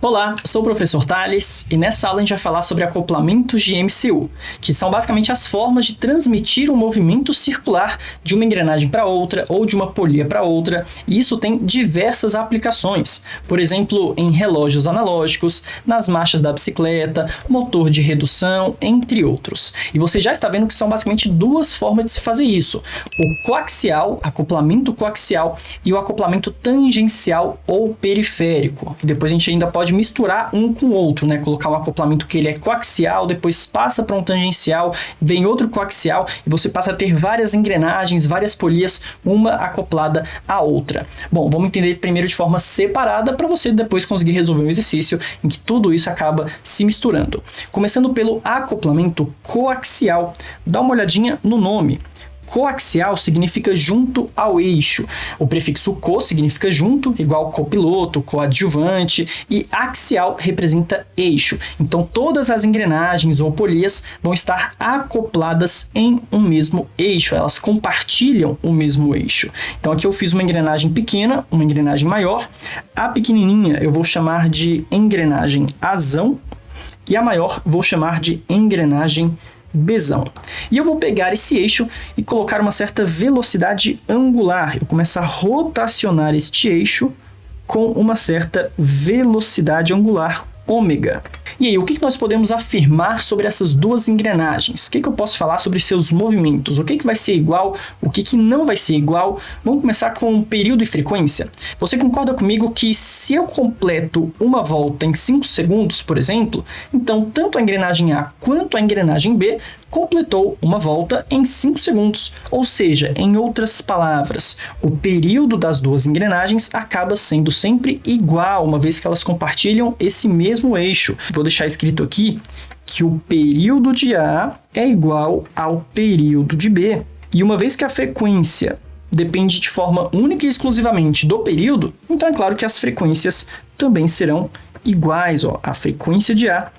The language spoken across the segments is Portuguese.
Olá, sou o professor Thales e nessa aula a gente vai falar sobre acoplamentos de MCU, que são basicamente as formas de transmitir um movimento circular de uma engrenagem para outra ou de uma polia para outra, e isso tem diversas aplicações, por exemplo, em relógios analógicos, nas marchas da bicicleta, motor de redução, entre outros. E você já está vendo que são basicamente duas formas de se fazer isso: o coaxial, acoplamento coaxial, e o acoplamento tangencial ou periférico. E depois a gente ainda pode misturar um com o outro, né? Colocar um acoplamento que ele é coaxial, depois passa para um tangencial, vem outro coaxial e você passa a ter várias engrenagens, várias polias, uma acoplada à outra. Bom, vamos entender primeiro de forma separada para você depois conseguir resolver um exercício em que tudo isso acaba se misturando. Começando pelo acoplamento coaxial, dá uma olhadinha no nome. Coaxial significa junto ao eixo. O prefixo co significa junto, igual copiloto, coadjuvante, e axial representa eixo. Então todas as engrenagens ou polias vão estar acopladas em um mesmo eixo, elas compartilham o mesmo eixo. Então aqui eu fiz uma engrenagem pequena, uma engrenagem maior. A pequenininha eu vou chamar de engrenagem azão e a maior vou chamar de engrenagem Bzão. E eu vou pegar esse eixo e colocar uma certa velocidade angular. Eu começo a rotacionar este eixo com uma certa velocidade angular ômega. E aí, o que nós podemos afirmar sobre essas duas engrenagens? O que eu posso falar sobre seus movimentos? O que vai ser igual? O que não vai ser igual? Vamos começar com período e frequência. Você concorda comigo que se eu completo uma volta em 5 segundos, por exemplo, então tanto a engrenagem A quanto a engrenagem B completou uma volta em 5 segundos. Ou seja, em outras palavras, o período das duas engrenagens acaba sendo sempre igual, uma vez que elas compartilham esse mesmo eixo. Vou deixar escrito aqui que o período de A é igual ao período de B. E uma vez que a frequência depende de forma única e exclusivamente do período, então é claro que as frequências também serão iguais. A frequência de A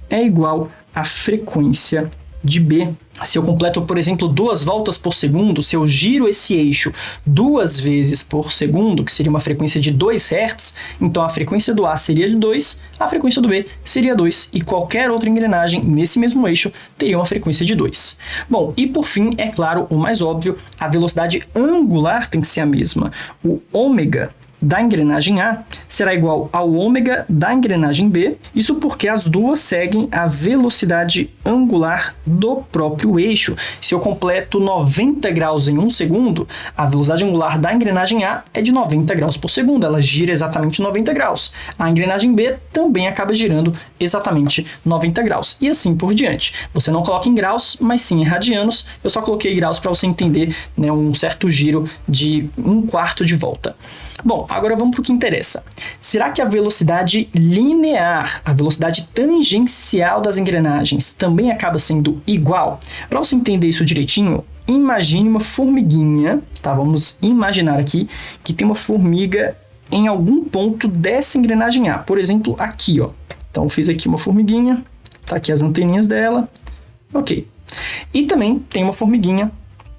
é igual à frequência de B. Se eu completo, por exemplo, 2 voltas por segundo, se eu giro esse eixo 2 vezes por segundo, que seria uma frequência de 2 Hz, então a frequência do A seria de 2, a frequência do B seria 2, e qualquer outra engrenagem nesse mesmo eixo teria uma frequência de 2. Bom, e por fim, é claro, o mais óbvio, a velocidade angular tem que ser a mesma. O ômega da engrenagem A será igual ao ômega da engrenagem B, isso porque as duas seguem a velocidade angular do próprio eixo. Se eu completo 90 graus em 1 segundo, a velocidade angular da engrenagem A é de 90 graus por segundo, ela gira exatamente 90 graus. A engrenagem B também acaba girando exatamente 90 graus, e assim por diante. Você não coloca em graus, mas sim em radianos. Eu só coloquei graus para você entender, né, um certo giro de 1/4 de volta. Bom, agora vamos para o que interessa. Será que a velocidade linear, a velocidade tangencial das engrenagens, também acaba sendo igual? Para você entender isso direitinho, imagine uma formiguinha, tá? Vamos imaginar aqui que tem uma formiga em algum ponto dessa engrenagem A. Por exemplo, aqui, ó. Então, eu fiz aqui uma formiguinha, tá aqui as anteninhas dela. Ok. E também tem uma formiguinha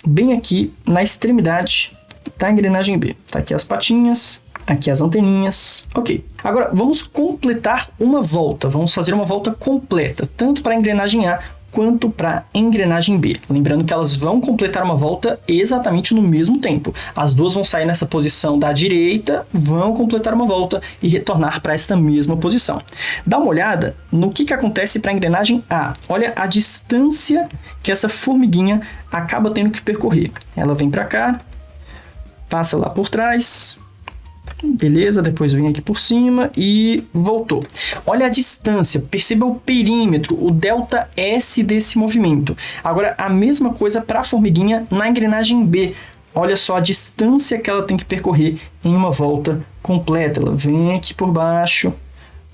bem aqui na extremidade da engrenagem B. Tá aqui as patinhas, aqui as anteninhas. Ok. Agora, vamos completar uma volta. Vamos fazer uma volta completa, tanto para a engrenagem A quanto para a engrenagem B. Lembrando que elas vão completar uma volta exatamente no mesmo tempo. As duas vão sair nessa posição da direita, vão completar uma volta e retornar para esta mesma posição. Dá uma olhada no que acontece para a engrenagem A. Olha a distância que essa formiguinha acaba tendo que percorrer. Ela vem para cá, passa lá por trás, beleza, depois vem aqui por cima e voltou. Olha a distância, perceba o perímetro, o delta S desse movimento. Agora, a mesma coisa para a formiguinha na engrenagem B. Olha só a distância que ela tem que percorrer em uma volta completa. Ela vem aqui por baixo,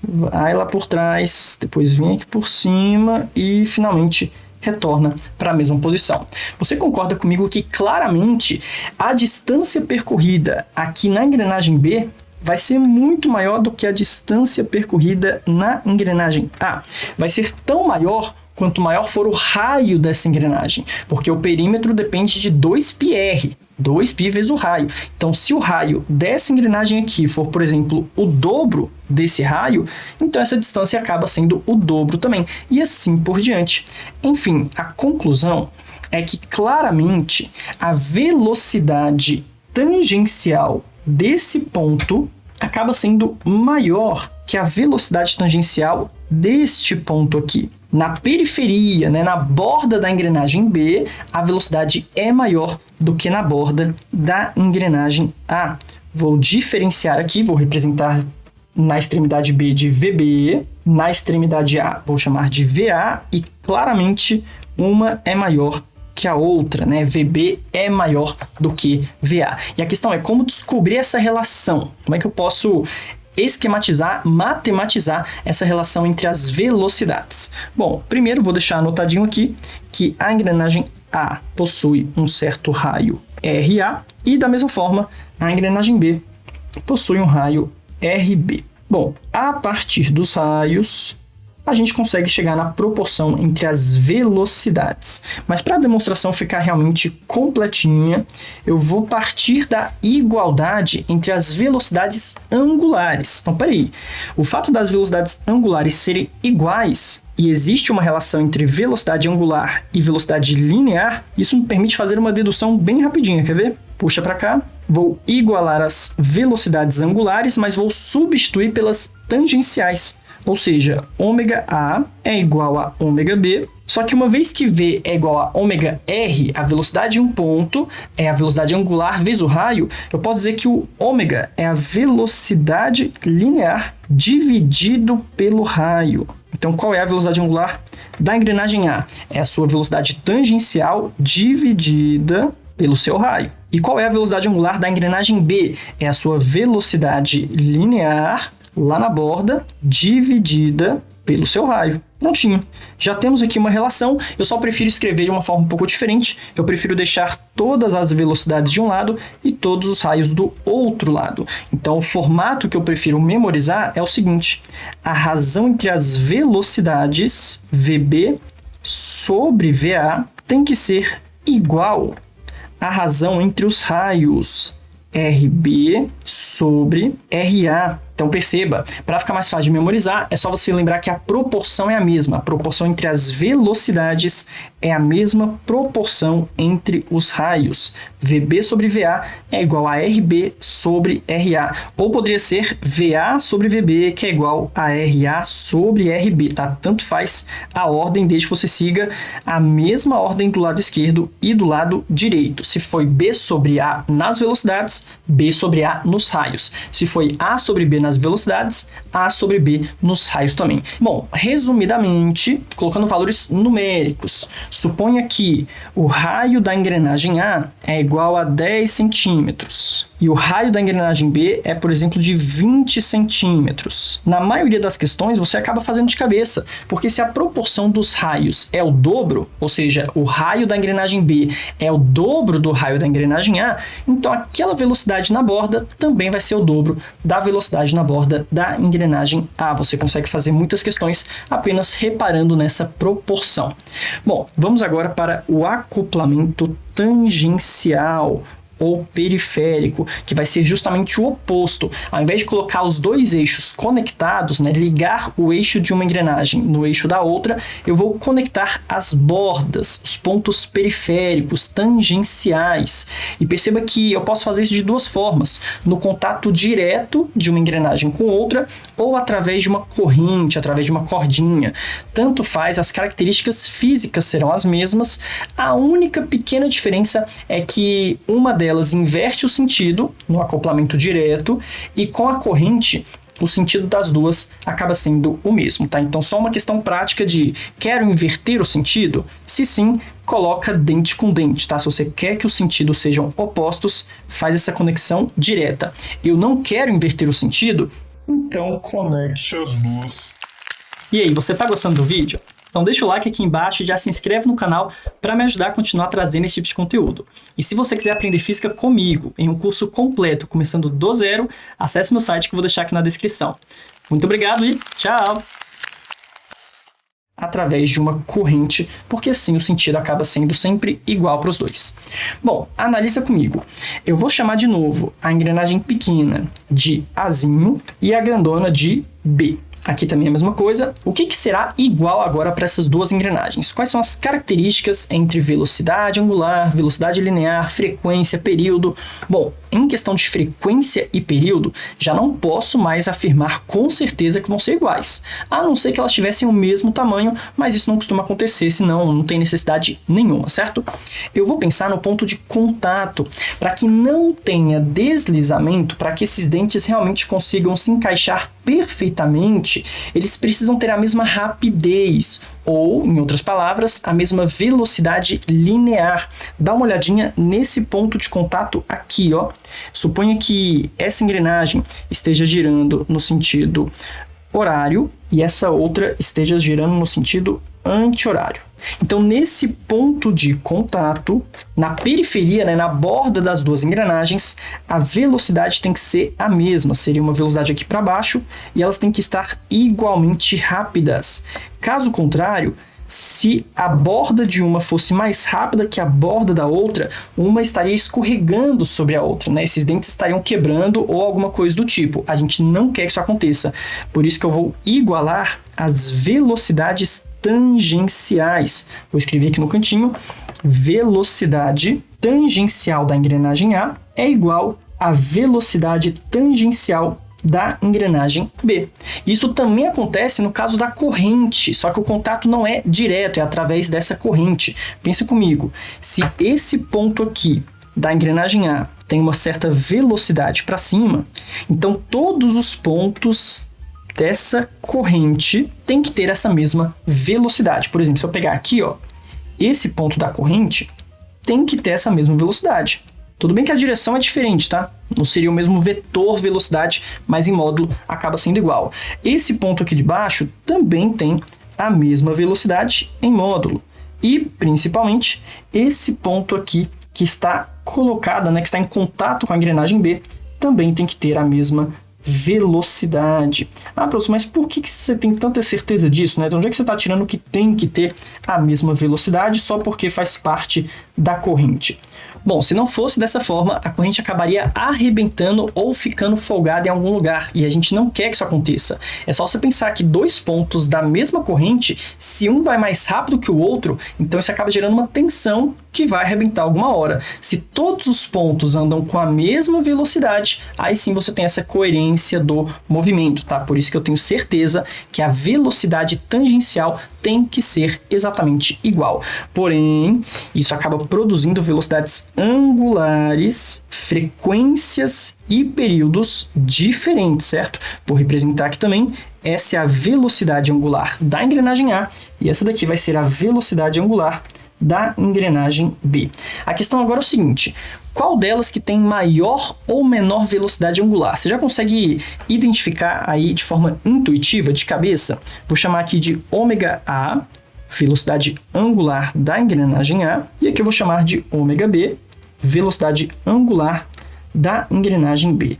vai lá por trás, depois vem aqui por cima e finalmente retorna para a mesma posição. Você concorda comigo que claramente a distância percorrida aqui na engrenagem B vai ser muito maior do que a distância percorrida na engrenagem A. Vai ser tão maior quanto maior for o raio dessa engrenagem, porque o perímetro depende de 2πr. 2π vezes o raio. Então, se o raio dessa engrenagem aqui for, por exemplo, o dobro desse raio, então essa distância acaba sendo o dobro também, e assim por diante. Enfim, a conclusão é que claramente a velocidade tangencial desse ponto acaba sendo maior que a velocidade tangencial deste ponto aqui. Na periferia, né, na borda da engrenagem B, a velocidade é maior do que na borda da engrenagem A. Vou diferenciar aqui, vou representar na extremidade B de VB, na extremidade A vou chamar de VA, e claramente uma é maior que a outra, né? VB é maior do que VA. E a questão é como descobrir essa relação? Como é que eu posso esquematizar, matematizar essa relação entre as velocidades? Bom, primeiro vou deixar anotadinho aqui que a engrenagem A possui um certo raio RA e, da mesma forma, a engrenagem B possui um raio RB. Bom, a partir dos raios, a gente consegue chegar na proporção entre as velocidades. Mas para a demonstração ficar realmente completinha, eu vou partir da igualdade entre as velocidades angulares. Então, peraí, o fato das velocidades angulares serem iguais e existe uma relação entre velocidade angular e velocidade linear, isso me permite fazer uma dedução bem rapidinha, quer ver? Puxa para cá, vou igualar as velocidades angulares, mas vou substituir pelas tangenciais. Ou seja, ômega-A é igual a ômega-B, só que uma vez que V é igual a ômega-R, a velocidade em um ponto é a velocidade angular vezes o raio, eu posso dizer que o ômega é a velocidade linear dividido pelo raio. Então, qual é a velocidade angular da engrenagem A? É a sua velocidade tangencial dividida pelo seu raio. E qual é a velocidade angular da engrenagem B? É a sua velocidade linear lá na borda, dividida pelo seu raio. Prontinho. Já temos aqui uma relação, eu só prefiro escrever de uma forma um pouco diferente, eu prefiro deixar todas as velocidades de um lado e todos os raios do outro lado. Então, o formato que eu prefiro memorizar é o seguinte: a razão entre as velocidades, VB sobre VA, tem que ser igual à razão entre os raios, RB sobre RA. Então perceba, para ficar mais fácil de memorizar, é só você lembrar que a proporção é a mesma. A proporção entre as velocidades é a mesma proporção entre os raios. VB sobre VA é igual a RB sobre RA. Ou poderia ser VA sobre VB, que é igual a RA sobre RB, tá? Tanto faz a ordem, desde que você siga a mesma ordem do lado esquerdo e do lado direito. Se foi B sobre A nas velocidades, B sobre A nos raios. Se foi A sobre B nas velocidades, A sobre B nos raios também. Bom, resumidamente, colocando valores numéricos, suponha que o raio da engrenagem A é igual a 10 centímetros e o raio da engrenagem B é, por exemplo, de 20 centímetros. Na maioria das questões, você acaba fazendo de cabeça, porque se a proporção dos raios é o dobro, ou seja, o raio da engrenagem B é o dobro do raio da engrenagem A, então aquela velocidade na borda também vai ser o dobro da velocidade na borda da engrenagem A. Você consegue fazer muitas questões apenas reparando nessa proporção. Bom, vamos agora para o acoplamento tangencial ou periférico, que vai ser justamente o oposto. Ao invés de colocar os dois eixos conectados, né, ligar o eixo de uma engrenagem no eixo da outra, eu vou conectar as bordas, os pontos periféricos, tangenciais. E perceba que eu posso fazer isso de duas formas: no contato direto de uma engrenagem com outra, ou através de uma corrente, através de uma cordinha. Tanto faz, as características físicas serão as mesmas. A única pequena diferença é que uma delas inverte o sentido no acoplamento direto, e com a corrente o sentido das duas acaba sendo o mesmo, tá? Então, só uma questão prática de quero inverter o sentido? Se sim, coloca dente com dente, tá? Se você quer que os sentidos sejam opostos, faz essa conexão direta. Eu não quero inverter o sentido, então conecte as duas. E aí, você tá gostando do vídeo? Então deixa o like aqui embaixo e já se inscreve no canal para me ajudar a continuar trazendo esse tipo de conteúdo. E se você quiser aprender física comigo em um curso completo, começando do zero, acesse meu site que eu vou deixar aqui na descrição. Muito obrigado e tchau! através de uma corrente, porque assim o sentido acaba sendo sempre igual para os dois. Bom, analisa comigo. Eu vou chamar de novo a engrenagem pequena de Azinho e a grandona de B. Aqui também é a mesma coisa. O que será igual agora para essas duas engrenagens? Quais são as características entre velocidade angular, velocidade linear, frequência, período? Bom, em questão de frequência e período, já não posso mais afirmar com certeza que vão ser iguais, a não ser que elas tivessem o mesmo tamanho, mas isso não costuma acontecer, senão não tem necessidade nenhuma, certo? Eu vou pensar no ponto de contato, para que não tenha deslizamento, para que esses dentes realmente consigam se encaixar perfeitamente, eles precisam ter a mesma rapidez, ou, em outras palavras, a mesma velocidade linear. Dá uma olhadinha nesse ponto de contato aqui, ó. Suponha que essa engrenagem esteja girando no sentido horário e essa outra esteja girando no sentido anti-horário. Então, nesse ponto de contato, na periferia, né, na borda das duas engrenagens, a velocidade tem que ser a mesma. Seria uma velocidade aqui para baixo e elas têm que estar igualmente rápidas. Caso contrário, se a borda de uma fosse mais rápida que a borda da outra, uma estaria escorregando sobre a outra, né? Esses dentes estariam quebrando ou alguma coisa do tipo. A gente não quer que isso aconteça. Por isso que eu vou igualar as velocidades tangenciais. Vou escrever aqui no cantinho. Velocidade tangencial da engrenagem A é igual à velocidade tangencial da engrenagem B. Isso também acontece no caso da corrente, só que o contato não é direto, é através dessa corrente. Pensa comigo, se esse ponto aqui da engrenagem A tem uma certa velocidade para cima, então todos os pontos dessa corrente têm que ter essa mesma velocidade. Por exemplo, se eu pegar aqui, ó, esse ponto da corrente tem que ter essa mesma velocidade. Tudo bem que a direção é diferente, tá? Não seria o mesmo vetor velocidade, mas em módulo acaba sendo igual. Esse ponto aqui de baixo também tem a mesma velocidade em módulo. E, principalmente, esse ponto aqui que está colocado, né, que está em contato com a engrenagem B, também tem que ter a mesma velocidade. Ah, professor, mas por que você tem tanta certeza disso, né? De onde é que você está tirando que tem que ter a mesma velocidade só porque faz parte da corrente? Bom, se não fosse dessa forma, a corrente acabaria arrebentando ou ficando folgada em algum lugar, e a gente não quer que isso aconteça. É só você pensar que dois pontos da mesma corrente, se um vai mais rápido que o outro, então isso acaba gerando uma tensão que vai arrebentar alguma hora. Se todos os pontos andam com a mesma velocidade, aí sim você tem essa coerência do movimento, tá? Por isso que eu tenho certeza que a velocidade tangencial tem que ser exatamente igual. Porém, isso acaba produzindo velocidades angulares, frequências e períodos diferentes, certo? Vou representar aqui também. Essa é a velocidade angular da engrenagem A e essa daqui vai ser a velocidade angular da engrenagem B. A questão agora é o seguinte: qual delas que tem maior ou menor velocidade angular? Você já consegue identificar aí de forma intuitiva, de cabeça? Vou chamar aqui de ômega A, velocidade angular da engrenagem A, e aqui eu vou chamar de ômega B, velocidade angular da engrenagem B.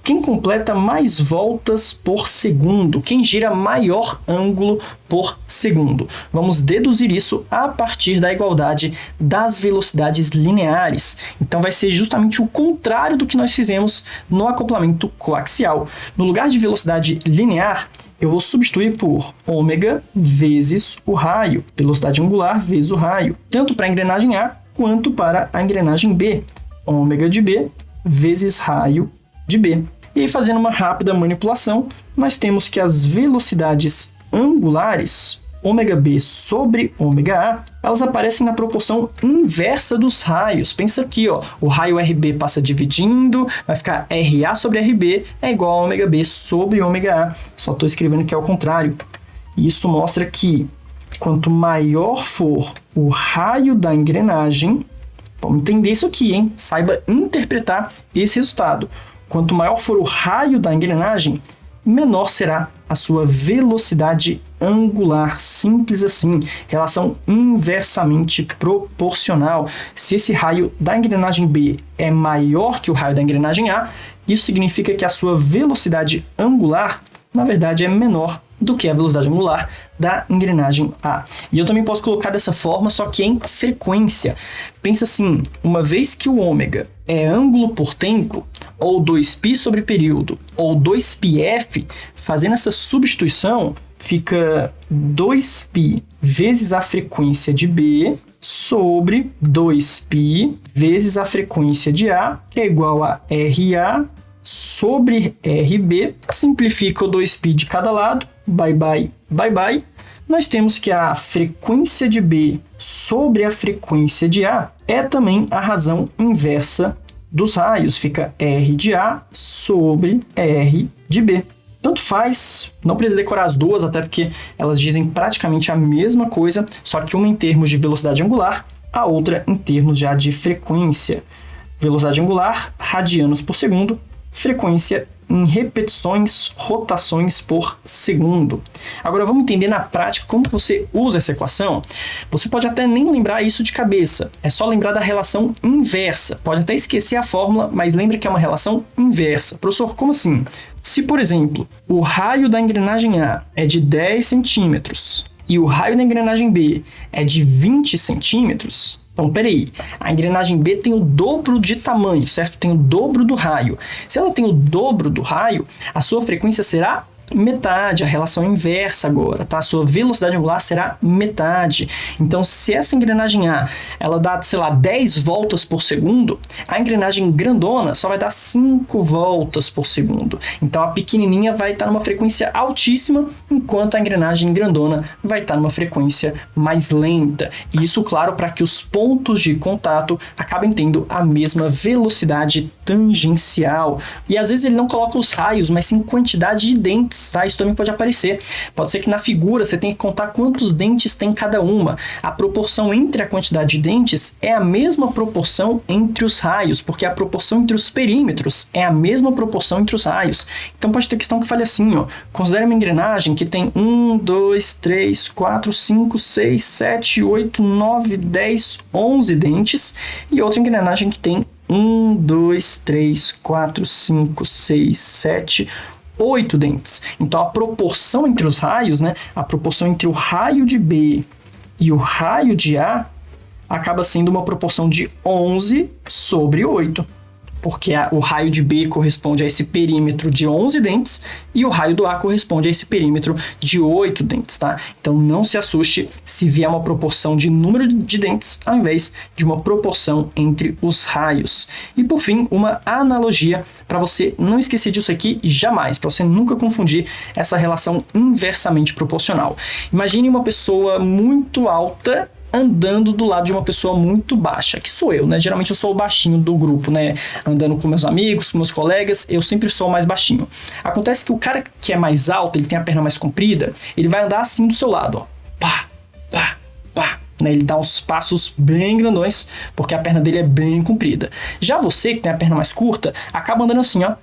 Quem completa mais voltas por segundo? Quem gira maior ângulo por segundo? Vamos deduzir isso a partir da igualdade das velocidades lineares. Então vai ser justamente o contrário do que nós fizemos no acoplamento coaxial. No lugar de velocidade linear, eu vou substituir por ômega vezes o raio, velocidade angular vezes o raio, tanto para a engrenagem A quanto para a engrenagem B. Ômega de B vezes raio de B. E aí, fazendo uma rápida manipulação, nós temos que as velocidades angulares, ômega B sobre ômega A, elas aparecem na proporção inversa dos raios. Pensa aqui, ó, o raio RB passa dividindo, vai ficar RA sobre RB é igual a ômega B sobre ômega A. Só estou escrevendo que é ao contrário. Isso mostra que quanto maior for o raio da engrenagem, vamos entender isso aqui, hein? Saiba interpretar esse resultado. Quanto maior for o raio da engrenagem, menor será a sua velocidade angular. Simples assim, relação inversamente proporcional. Se esse raio da engrenagem B é maior que o raio da engrenagem A, isso significa que a sua velocidade angular, na verdade, é menor do que a velocidade angular da engrenagem A. E eu também posso colocar dessa forma, só que em frequência. Pensa assim, uma vez que o ômega é ângulo por tempo, ou 2π sobre período, ou 2πf, fazendo essa substituição, fica 2π vezes a frequência de B sobre 2π vezes a frequência de A, que é igual a RA sobre RB. Simplifica o 2π de cada lado, bye bye, bye bye. Nós temos que a frequência de B sobre a frequência de A é também a razão inversa dos raios. Fica R de A sobre R de B. Tanto faz, não precisa decorar as duas, até porque elas dizem praticamente a mesma coisa, só que uma em termos de velocidade angular, a outra em termos já de frequência. Velocidade angular, radianos por segundo, frequência em repetições, rotações por segundo. Agora vamos entender na prática como você usa essa equação. Você pode até nem lembrar isso de cabeça, é só lembrar da relação inversa. Pode até esquecer a fórmula, mas lembra que é uma relação inversa. Professor, como assim? Se, por exemplo, o raio da engrenagem A é de 10 centímetros e o raio da engrenagem B é de 20 centímetros, então, peraí, a engrenagem B tem o dobro de tamanho, certo? Tem o dobro do raio. Se ela tem o dobro do raio, a sua frequência será metade, a relação inversa agora, tá? A sua velocidade angular será metade. Então, se essa engrenagem A, ela dá, sei lá, 10 voltas por segundo, a engrenagem grandona só vai dar 5 voltas por segundo. Então, a pequenininha vai estar numa frequência altíssima, enquanto a engrenagem grandona vai estar numa frequência mais lenta. E isso, claro, para que os pontos de contato acabem tendo a mesma velocidade tangencial. E às vezes ele não coloca os raios, mas sim quantidade de dentes. Tá? Isso também pode aparecer. Pode ser que na figura você tenha que contar quantos dentes tem cada uma. A proporção entre a quantidade de dentes é a mesma proporção entre os raios, porque a proporção entre os perímetros é a mesma proporção entre os raios. Então pode ter questão que fale assim, ó. Considere uma engrenagem que tem 1, 2, 3, 4, 5, 6, 7, 8, 9, 10, 11 dentes e outra engrenagem que tem 1, 2, 3, 4, 5, 6, 7, 8 dentes. Então a proporção entre os raios, né, a proporção entre o raio de B e o raio de A acaba sendo uma proporção de 11 sobre 8. Porque o raio de B corresponde a esse perímetro de 11 dentes e o raio do A corresponde a esse perímetro de 8 dentes, tá? Então não se assuste se vier uma proporção de número de dentes ao invés de uma proporção entre os raios. E por fim, uma analogia para você não esquecer disso aqui jamais, para você nunca confundir essa relação inversamente proporcional. Imagine uma pessoa muito alta andando do lado de uma pessoa muito baixa, que sou eu, né? Geralmente eu sou o baixinho do grupo, né? Andando com meus amigos, com meus colegas, eu sempre sou o mais baixinho. Acontece que o cara que é mais alto, ele tem a perna mais comprida, ele vai andar assim do seu lado, ó. Pá, pá, pá. Né? Ele dá uns passos bem grandões, porque a perna dele é bem comprida. Já você, que tem a perna mais curta, acaba andando assim, ó.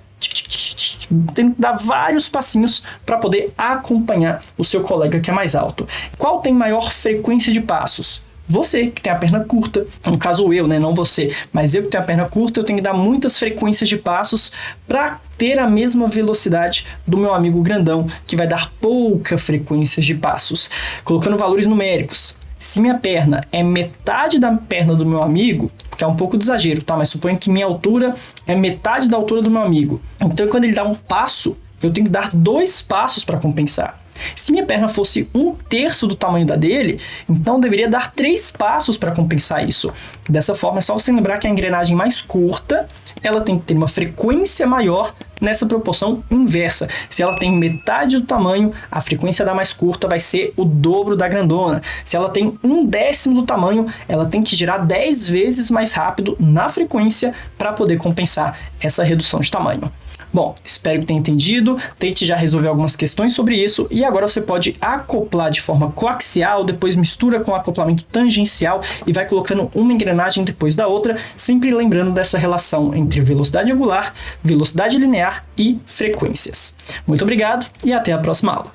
Tem que dar vários passinhos para poder acompanhar o seu colega que é mais alto. Qual tem maior frequência de passos? Você, que tem a perna curta, no caso eu, né, não você, mas eu que tenho a perna curta, eu tenho que dar muitas frequências de passos para ter a mesma velocidade do meu amigo grandão, que vai dar pouca frequência de passos. Colocando valores numéricos, se minha perna é metade da perna do meu amigo, que é um pouco de exagero, tá? Mas suponha que minha altura é metade da altura do meu amigo. Então, quando ele dá um passo, eu tenho que dar 2 passos para compensar. Se minha perna fosse 1/3 do tamanho da dele, então eu deveria dar 3 passos para compensar isso. Dessa forma, é só você lembrar que a engrenagem mais curta, ela tem que ter uma frequência maior nessa proporção inversa. Se ela tem metade do tamanho, a frequência da mais curta vai ser o dobro da grandona. Se ela tem 1/10 do tamanho, ela tem que girar 10 vezes mais rápido na frequência para poder compensar essa redução de tamanho. Bom, espero que tenha entendido, tente já resolver algumas questões sobre isso e agora você pode acoplar de forma coaxial, depois mistura com acoplamento tangencial e vai colocando uma engrenagem depois da outra, sempre lembrando dessa relação entre velocidade angular, velocidade linear e frequências. Muito obrigado e até a próxima aula.